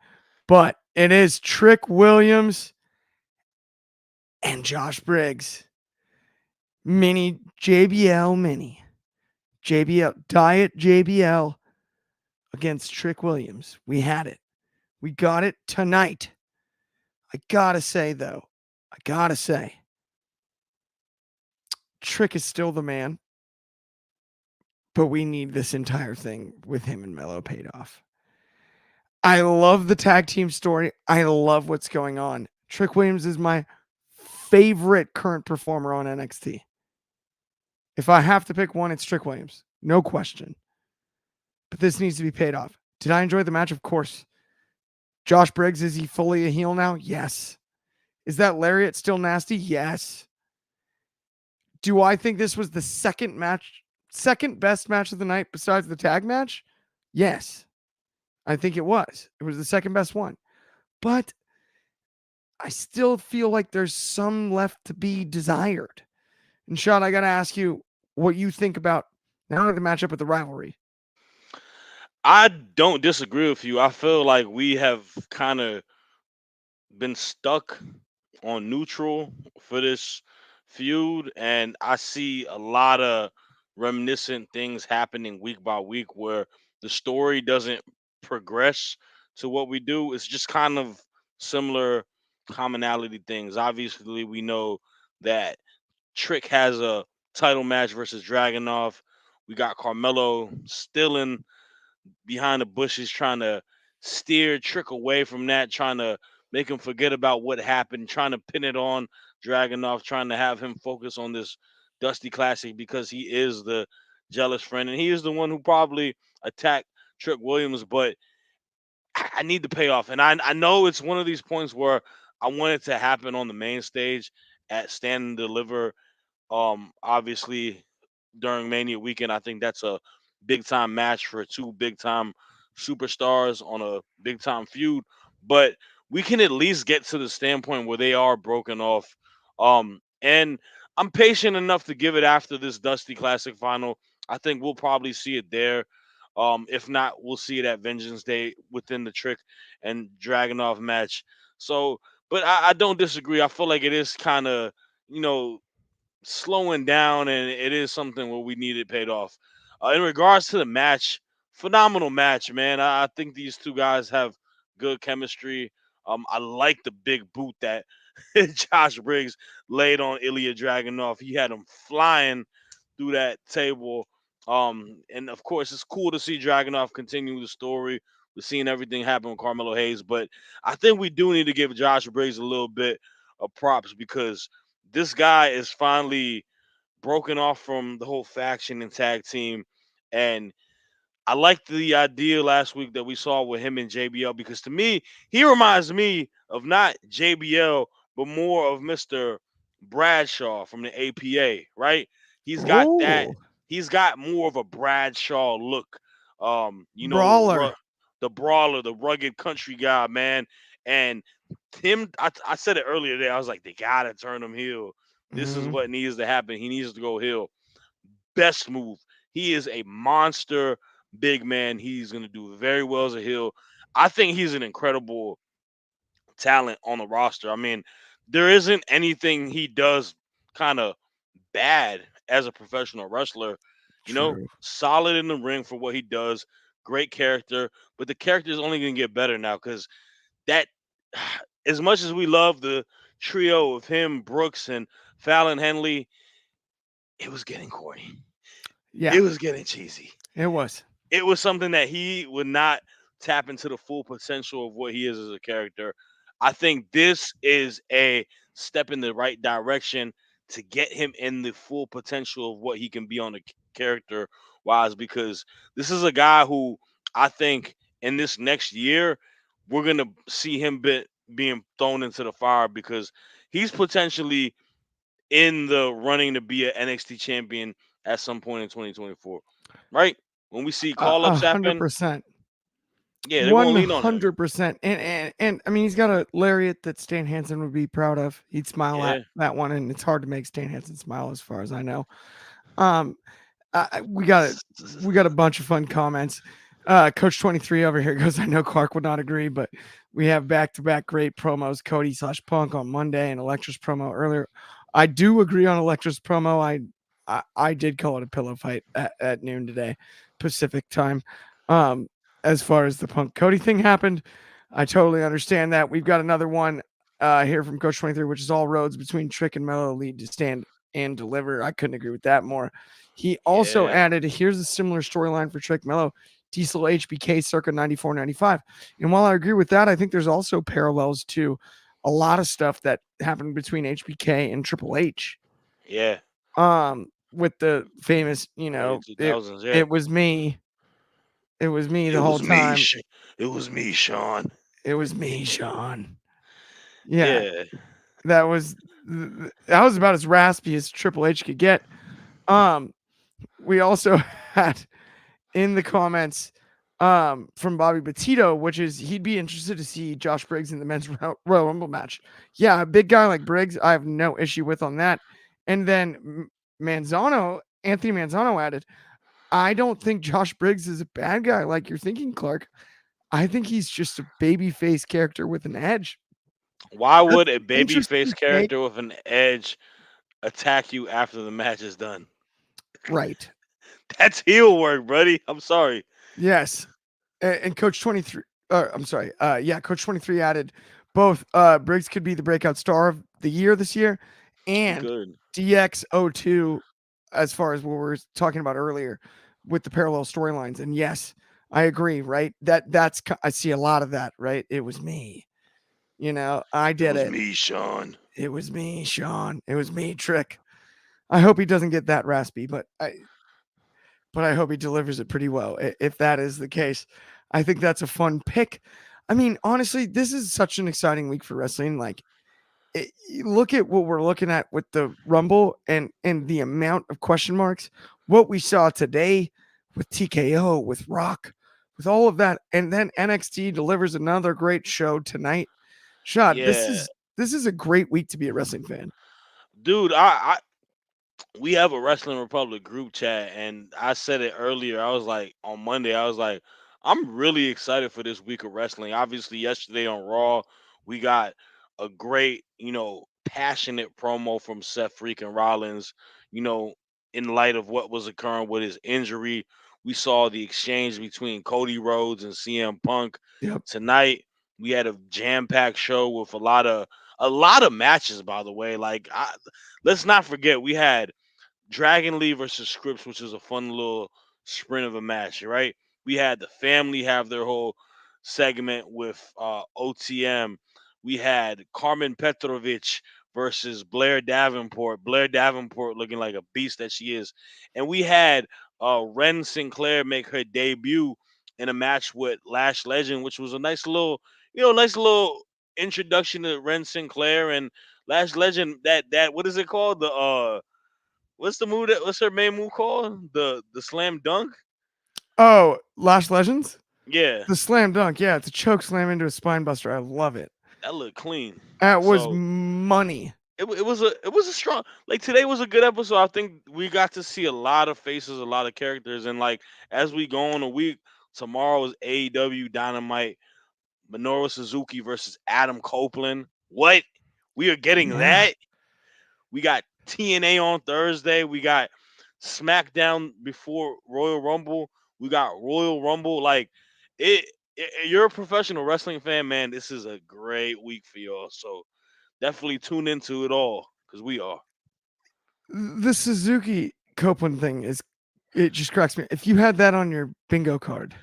[SPEAKER 1] But it is Trick Williams and Josh Briggs. Mini JBL Mini. JBL Diet JBL against Trick Williams. We had it. We got it tonight. I gotta say, though, Trick is still the man, but we need this entire thing with him and Mello paid off. I love the tag team story. I love what's going on. Trick Williams is my favorite current performer on NXT. If I have to pick one, it's Trick Williams. No question. But this needs to be paid off. Did I enjoy the match? Of course. Josh Briggs, is he fully a heel now? Yes. Is that lariat still nasty? Yes. Do I think this was the second best match of the night besides the tag match? Yes. I think it was. It was the second best one. But I still feel like there's some left to be desired. And Sean, I got to ask you what you think about not only the matchup, but the rivalry.
[SPEAKER 2] I don't disagree with you. I feel like we have kind of been stuck on neutral for this feud, and I see a lot of reminiscent things happening week by week where the story doesn't progress to what we do. It's just kind of similar commonality things. Obviously, we know that Trick has a title match versus Dragunov. We got Carmelo still in behind the bushes trying to steer Trick away from that, trying to make him forget about what happened, trying to pin it on Dragunov, trying to have him focus on this Dusty Classic because he is the jealous friend and he is the one who probably attacked Trick Williams. But I need the payoff, and I know it's one of these points where I want it to happen on the main stage at Stand and Deliver. Obviously during Mania weekend. I think that's a big time match for two big time superstars on a big time feud. But we can at least get to the standpoint where they are broken off. And I'm patient enough to give it after this Dusty Classic final. I think we'll probably see it there. If not, we'll see it at Vengeance Day within the Trick and Dragunov match. So, but I don't disagree. I feel like it is kind of, you know, slowing down, and it is something where we need it paid off. In regards to the match, phenomenal match, man. I think these two guys have good chemistry. I like the big boot that Josh Briggs laid on Ilya Dragunov. He had him flying through that table. And of course, it's cool to see Dragunov continue the story. We're seeing everything happen with Carmelo Hayes, but I think we do need to give Josh Briggs a little bit of props because this guy is finally broken off from the whole faction and tag team. And I liked the idea last week that we saw with him and JBL because to me, he reminds me of not JBL, but more of Mr. Bradshaw from the APA, right? He's got that.
[SPEAKER 1] Oh,
[SPEAKER 2] He's got more of a Bradshaw look.
[SPEAKER 1] brawler.
[SPEAKER 2] The brawler, the rugged country guy, man. And him, I said it earlier today. I was like, they gotta turn him heel. This is
[SPEAKER 1] Mm-hmm.
[SPEAKER 2] what needs to happen. He needs to go heel. Best move. He is a monster big man. He's gonna do very well as a heel. I think he's an incredible talent on the roster. I mean, there isn't anything he does kind of bad as a professional wrestler.
[SPEAKER 1] True.
[SPEAKER 2] Solid in the ring for what he does. Great character, but the character is only going to get better now because that, as much as we love the trio of him, Brooks, and Fallon Henley, it was getting corny.
[SPEAKER 1] Yeah,
[SPEAKER 2] It was getting cheesy.
[SPEAKER 1] it was.
[SPEAKER 2] It was something that he would not tap into the full potential of what he is as a character. I think this is a step in the right direction to get him in the full potential of what he can be on the character wise because this is a guy who I think in this next year we're going to see him being thrown into the fire because he's potentially in the running to be an NXT champion at some point in 2024, right? When we see call
[SPEAKER 1] A
[SPEAKER 2] ups
[SPEAKER 1] hundred
[SPEAKER 2] happen,
[SPEAKER 1] percent.
[SPEAKER 2] yeah, they're going
[SPEAKER 1] One
[SPEAKER 2] to lean on him.
[SPEAKER 1] 100%. And I mean, he's got a lariat that Stan Hansen would be proud of. He'd smile at
[SPEAKER 2] Yeah.
[SPEAKER 1] that one, and it's hard to make Stan Hansen smile, as far as I know. Um, we got a bunch of fun comments. Coach 23 over here goes, I know Clark would not agree, but we have back to back great promos. Cody/Punk on Monday and Electra's promo earlier. I do agree on Electra's promo. I did call it a pillow fight at noon today, Pacific time. Um, as far as the Punk Cody thing happened, I totally understand that. We've got another one here from Coach 23, which is all roads between Trick and Mello lead to stand and deliver. I couldn't agree with that more. He also
[SPEAKER 2] Yeah,
[SPEAKER 1] added, here's a similar storyline for Trick Mello, Diesel HBK circa 94, 95. And while I agree with that, I think there's also parallels to a lot of stuff that happened between HBK and Triple H.
[SPEAKER 2] yeah.
[SPEAKER 1] With the famous,
[SPEAKER 2] Early
[SPEAKER 1] it
[SPEAKER 2] 2000s. Yeah.
[SPEAKER 1] it was me. It was me
[SPEAKER 2] It
[SPEAKER 1] the whole
[SPEAKER 2] was me.
[SPEAKER 1] time.
[SPEAKER 2] It was me, Sean.
[SPEAKER 1] It was me, Sean. Yeah,
[SPEAKER 2] Yeah.
[SPEAKER 1] that was about as raspy as Triple H could get. Um, we also had in the comments from Bobby Petito, which is he'd be interested to see Josh Briggs in the men's Royal Rumble match. Yeah, a big guy like Briggs, I have no issue with on that. And then Anthony Manzano added, I don't think Josh Briggs is a bad guy like you're thinking, Clark. I think he's just a baby face character with an edge.
[SPEAKER 2] Why
[SPEAKER 1] That's
[SPEAKER 2] would a
[SPEAKER 1] an
[SPEAKER 2] babyface
[SPEAKER 1] interesting take.
[SPEAKER 2] character with an edge attack you after the match is done?
[SPEAKER 1] Right.
[SPEAKER 2] That's heel work, buddy. I'm sorry.
[SPEAKER 1] Yes. And Coach 23, I'm sorry. Yeah, Coach 23 added both Briggs could be the breakout star of the year this year
[SPEAKER 2] He
[SPEAKER 1] and
[SPEAKER 2] could.
[SPEAKER 1] DX02 as far as what we were talking about earlier with the parallel storylines. And yes, I agree, right? I see a lot of that, right? It was me. I
[SPEAKER 2] It
[SPEAKER 1] did
[SPEAKER 2] was
[SPEAKER 1] it.
[SPEAKER 2] me, Sean.
[SPEAKER 1] It was me, Sean. It was me, Trick. I hope he doesn't get that raspy, but I hope he delivers it pretty well. If that is the case, I think that's a fun pick. I mean, honestly, this is such an exciting week for wrestling. Like, look at what we're looking at with the Rumble and the amount of question marks. What we saw today with TKO, with Rock, with all of that, and then NXT delivers another great show tonight. Shot,
[SPEAKER 2] Yeah.
[SPEAKER 1] this is a great week to be a wrestling fan.
[SPEAKER 2] Dude, I we have a Wrestling Republic group chat, and I said it earlier. I was like, on Monday, I was like, I'm really excited for this week of wrestling. Obviously, yesterday on Raw, we got a great, passionate promo from Seth freaking Rollins. You know, in light of what was occurring with his injury, we saw the exchange between Cody Rhodes and CM Punk.
[SPEAKER 1] Yep.
[SPEAKER 2] Tonight, we had a jam-packed show with a lot of matches. By the way, let's not forget we had Dragon Lee versus Scripps, which is a fun little sprint of a match, right? We had the family have their whole segment with OTM. We had Carmen Petrovic versus Blair Davenport. Blair Davenport looking like a beast that she is. And we had Ren Sinclair make her debut in a match with Lash Legend, which was a nice little introduction to Ren Sinclair and Lash Legend. That what is it called? What's her main move called? The slam dunk?
[SPEAKER 1] Oh, Lash Legends?
[SPEAKER 2] Yeah,
[SPEAKER 1] The slam dunk. Yeah, it's a choke slam into a spine buster. I love it.
[SPEAKER 2] that looked clean.
[SPEAKER 1] That was
[SPEAKER 2] So
[SPEAKER 1] money.
[SPEAKER 2] it was a strong, like, today was a good episode. I think we got to see a lot of faces, a lot of characters, and like as we go on a week, tomorrow is AEW Dynamite, Minoru Suzuki versus Adam Copeland. What? We are getting
[SPEAKER 1] Yeah.
[SPEAKER 2] that? We got TNA on Thursday. We got SmackDown before Royal Rumble. We got Royal Rumble. Like you're a professional wrestling fan, man. This is a great week for y'all. So definitely tune into it all because we are.
[SPEAKER 1] The Suzuki Copeland thing it just cracks me. If you had that on your bingo card,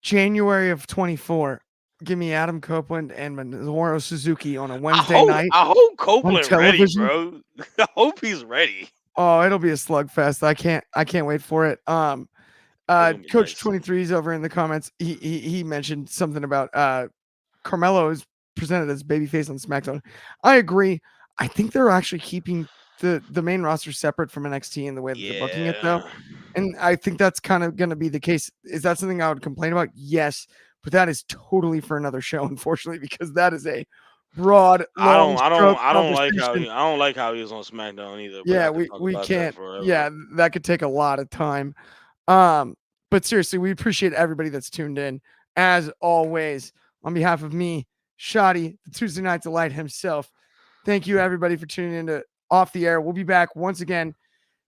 [SPEAKER 1] January of 24, give me Adam Copeland and Minoru Suzuki on a
[SPEAKER 2] I
[SPEAKER 1] Wednesday
[SPEAKER 2] hope
[SPEAKER 1] night
[SPEAKER 2] I hope
[SPEAKER 1] on
[SPEAKER 2] Copeland ready,
[SPEAKER 1] television.
[SPEAKER 2] bro. I hope he's ready.
[SPEAKER 1] Oh, it'll be a slugfest. I can't wait for it.
[SPEAKER 2] It's gonna be
[SPEAKER 1] Coach
[SPEAKER 2] nice.
[SPEAKER 1] 23 is over in the comments. He mentioned something about Carmelo is presented as babyface on SmackDown. I agree. I think they're actually keeping the main roster separate from NXT in the way that they're booking it, though.
[SPEAKER 2] Yeah.
[SPEAKER 1] And I think that's kind of going to be the case. Is that something I would complain about? Yes, but that is totally for another show, unfortunately, because that is a broad,
[SPEAKER 2] I
[SPEAKER 1] long
[SPEAKER 2] don't I don't
[SPEAKER 1] stroke
[SPEAKER 2] I don't like how
[SPEAKER 1] conversation.
[SPEAKER 2] he I don't like how he was on SmackDown either, but
[SPEAKER 1] Yeah,
[SPEAKER 2] I could
[SPEAKER 1] we
[SPEAKER 2] talk
[SPEAKER 1] we
[SPEAKER 2] about that
[SPEAKER 1] can't.
[SPEAKER 2] forever.
[SPEAKER 1] Yeah, that could take a lot of time. Um, But seriously, we appreciate everybody that's tuned in. As always, on behalf of me, Shoddy, the Tuesday Night Delight himself, thank you everybody for tuning in to Off the Air. We'll be back once again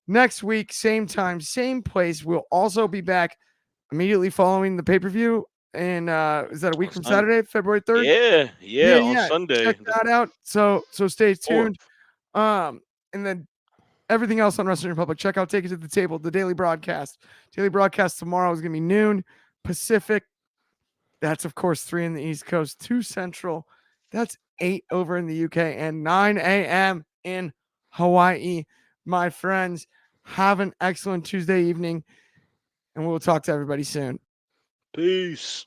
[SPEAKER 1] next week, same time, same place. We'll also be back immediately following the pay-per-view. And is that a week
[SPEAKER 2] On
[SPEAKER 1] from
[SPEAKER 2] Sun-
[SPEAKER 1] Saturday, February 3rd?
[SPEAKER 2] yeah, on Sunday.
[SPEAKER 1] Check that out. So stay
[SPEAKER 2] Fourth.
[SPEAKER 1] tuned. And then everything else on Wrestling Republic, check out Take It to the Table, the daily broadcast. Daily broadcast tomorrow is going to be noon Pacific. That's, of course, 3 in the East Coast, 2 Central. That's 8 over in the UK and 9 a.m. in Hawaii. My friends, have an excellent Tuesday evening, and we'll talk to everybody soon.
[SPEAKER 2] Peace.